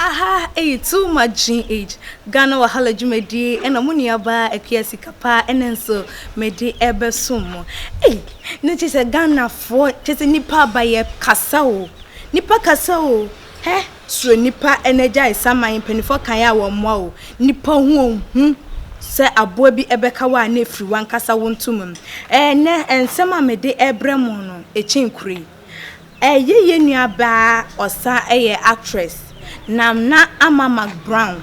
Aha, too much age. Ghana wahala jumedi ena muni aba ekiasi kapa enenso medi ebe sumo. No chese Ghana for chese nipa baye kasao. Nipa kasao. So nipa energy sama impenifo kan ya wo mo. Nipa hu se aboa bi ebeka wa na efri wan kasa wontum. Ne ensema medi ebremo no echinkuri. Ye nua ba osa actress. Na Ama McBrown.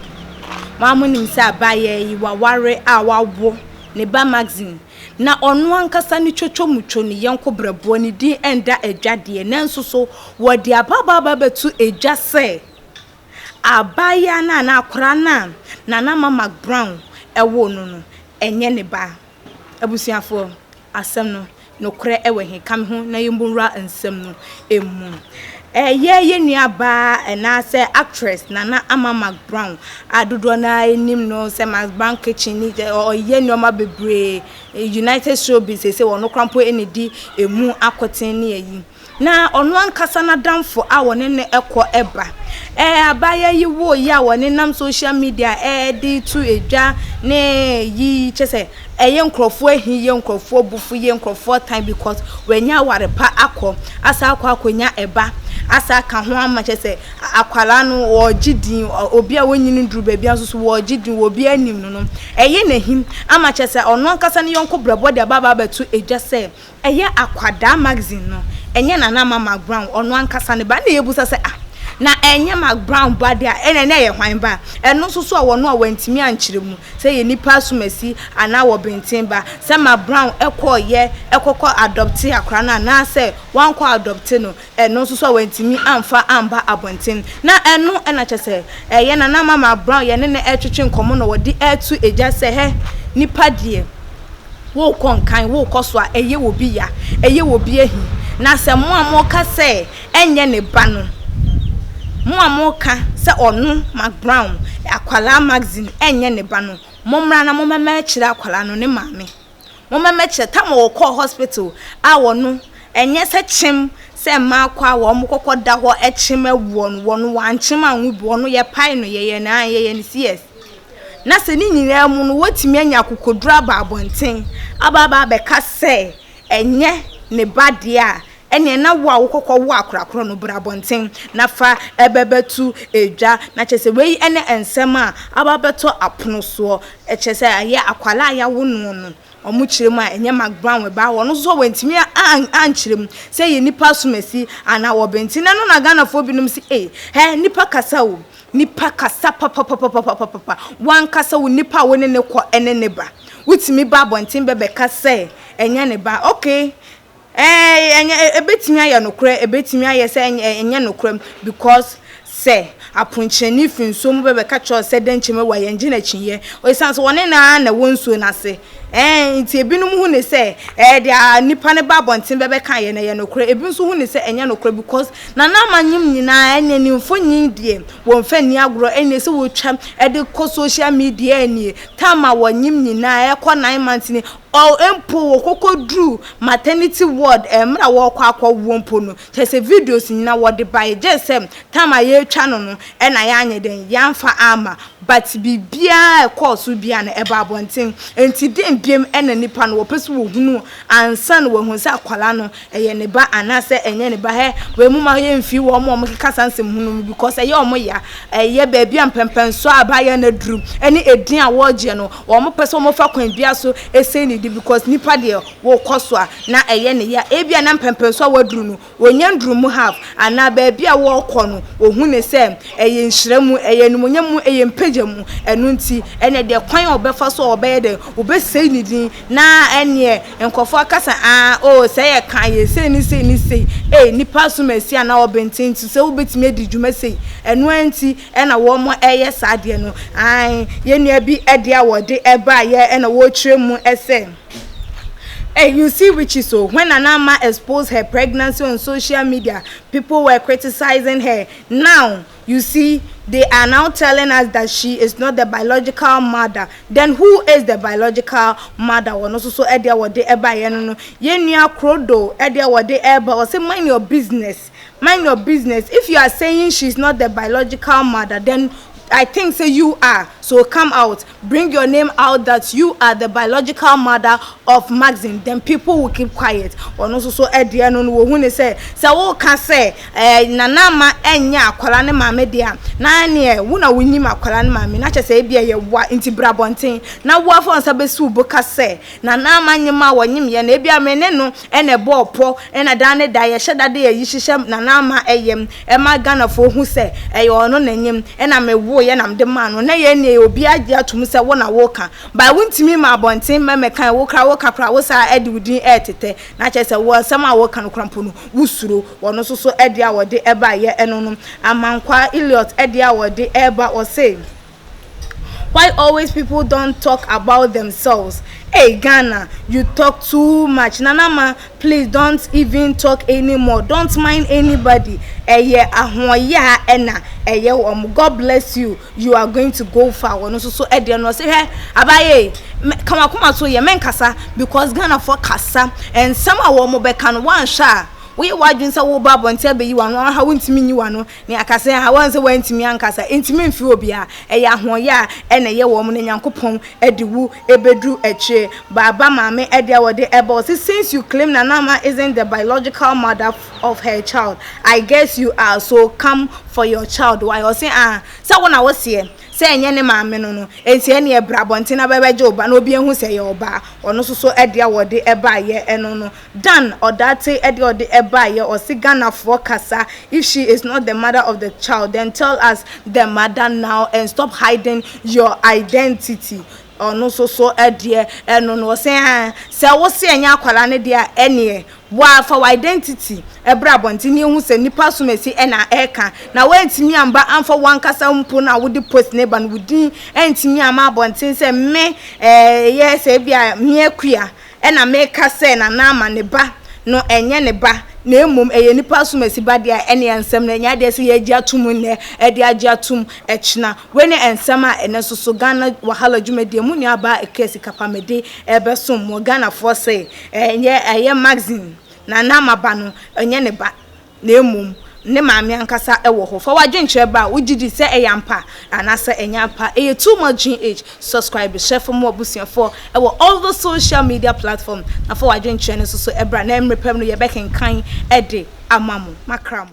Mamu nimse abaye yi waware a wawo ne ba magazine. Na onu ankasa ni chocho mucho ni yanko brebo ni din enda adwade nanso so wodi ababa betu edwa se abaya na akora na Ama McBrown ewo no enye ne ba abusuafo asem no kore ewe he kam ho na yembunra nsem no emu ye nua ba na say actress na Ama McBrown adodo na enim no say McBrown kitchen ni ye nua bebre United Showbiz say wono krampo enedi emu akoten ne yi na ono ankasa na damfo a wone ne ekọ eba abaya yi wo ya wone nam social media di to edwa ne yi chese eye nkrofo ahi ye nkrofo bufu ye nkrofo time because wenya warepa akọ asa akonya eba asa ka ho ama chese akwala no ogidin obi a wonyini duru ba bia so ogidin obi anim no eye nahim ama chese ono ankasa ne yonko brebo de baba betu edwa se eye akwada magazine no enye na Ama McBrown ono ankasa ne ba na yebusa se na enye McBrown ba dia ene na ye hwan ba eno so so wono a wantimi ankyeremu se ye nipa sumasi ana wo benten ba se McBrown ekoye ekokọ adopt akra na se wankọ adopt no eno so so wantimi amfa amba abonten na eno ena chese ye na Ama McBrown ye ne etwetwe nkomo no wodi etu eja se he nipa die wo konkan wo koso a eye wo bi ya eye wo bi ehi na se mo amoka se enye ne ba no mo amoka se onu McBrown akwala magazine enye ne ba no momra na momema kire akwala no ne maame momema kire tamo wo call hospital a wono enye se chim se ma kwa wo mokokọ da ho echim wono wanchim anwu wono ye pai no ye na ye ni CS na se ni nyina mu no watimi anya kokodura ba abonten ababa be ka se enye ne bade a ene na wo awokokọ wo akorakoro no bra abonten na fa ebebetu edwa na chese wei ene ensem a ababeto apono so chese aye akwala ya wono no omu kirem a enye McBrown we ba wono so wantimi ankyerem se ye nipa sumasi ana wo benti na no na Ghana fo binum si nipa kasa o nipa kasa papa wan kasa wo nipa woni ne ko ene ne ba wutimi ba bonten bebe kasa enye ne ba okay enye ebetimi aye nokure ebetimi aye se enye nokure because se apuncheni finso mu bebe ka cho se dencheme wa yenje na chinye o isanso woni na wonsuo na se nti ebinum hu ne se dia nipa ne ba bonten bebe kan ye na ye nokure ebinso hu ne se enye nokure because na amanyim nyina enye ni mfonyin die wo mfa ni agro enye se wo twam de ko social media eni tama wonyim nyina e ko 9 months ni o empo wo kokodru maternity ward emra wo akwa wo mpo no tese videos nyina wo de buy jesem tama ye twa no na ya anye den yamfa ama but bibia course bia na eba bonten enti den biem ena nipa no wo pese wo hunu ansa no wo hu se akwala no eye ne ba anase enye ne ba he we mu ma ye mfi wo mo kasa nsem hunu because eye omo ya eye ba bia mpempenso abaya na drum eni edin a wo je no wo mo pese wo fa kwan bia so ese ni because nipa de wo koso a na eye ne ya ebia na mpempenso wadru no wonya ndrum have ana ba bia wo kọ no ohun ne se eye nhiremu eye numonyam eye mpejemu enu nti ene de kwan obefa so obeye de obesei ni din na ene enkofo akasa se ye kan ye sei ni nipa so masi ana obenten nti se obetime di dwuma sei enu anti ena wo mo eye sade no ye nua bi ede a wode eba ye ena wo twiremu ese you see which is so when Ama exposed her pregnancy on social media, people were criticizing her. Now, you see, they are now telling us that she is not the biological mother. Then who is the biological mother? One also so edia wode eba ye no. Ye nua krodo edia wode eba o say mind your business. mind your business. If you are saying she's not the biological mother, then I think say you are. So come out, bring your name out that you are the biological mother of Maxine. Then people will keep quiet. Or no so Edia no wo say wo ka say nana ma enya akwala ne mame dia. Na ne wo na wonyi akwala ne mame. Na che say bia ye wa nti brabonten. Na wo afo nsa besu bo ka say nana ma nyima wonyim ye na bia me ne no ene bo opo ena dan ne da ye hyeda de ye hyehyem nana ma eyem e ma Ghana fo hu say e yo no nanyim ena me wo ye nam de man no na ye ne obi agye atum se wo na wo ka ba wontimi ma abonten me kan wo kra wo kapra wo sa edi wudin etete na che se wo nsam a wo ka no krampo no wusuro wono so edi a wo de eba ye eno no amankwa Elliot edi a wo de eba o say why always people don't talk about themselves. Hey Ghana, you talk too much. Nanama, please don't even talk anymore. Don't mind anybody. God bless you. You are going to go far. No so no say hey abaye come so ye men kasa because Ghana for kasa and some wo be kan one sha. We wadwin say wo babo ntia be yi wano ha wontimi nyi wano ne akase ha wan say wantimi ankasa entimi mfi obi a eya ahoye a ene ye wo mo ne nyankopon ediwu ebedru eche baba mame edia wode ebo since you claim Nanama isn't the biological mother of her child, I guess you are, so come for your child. Why you say say wona wo se say enye ne maame no enti ene e brabonte na bebeje oba na obi ehu say ye oba ono so edia wode eba ye eno no dan odate edia wode eba ye o si Ghana for kasa. If she is not the mother of the child, then tell us the mother now and stop hiding your identity. Ono so edie eno no say wo se enya akwala ne dia ene wa for identity ebra bonti ni hu se nipa so mesi ena eka na wantimi amba amfa wankasa mpo na wo de post ne ban wudin entimi ama bonti se me yes e bia me akua ena me ka se na na ama ne ba no enye ne ba na emom eye nipa so mesi ba dia ene ensem na nya de se ye gia tum ne e de agia tum echna we ne ensem a ene so Ghana wahala dwumade mu ni aba ekesi kapamede ebe so mo Ghana for say eye Maxine na nama ba no enye ne ba na emom ne maame ankasa ewo ho fa wadwenche ba wugidi se eyampa anasa enyampa too much age. Subscribe share for more busiafo ewo all the social media platform na fa wadwenche ne so ebra na emrepem no ye bekenkan ede amamu makramo.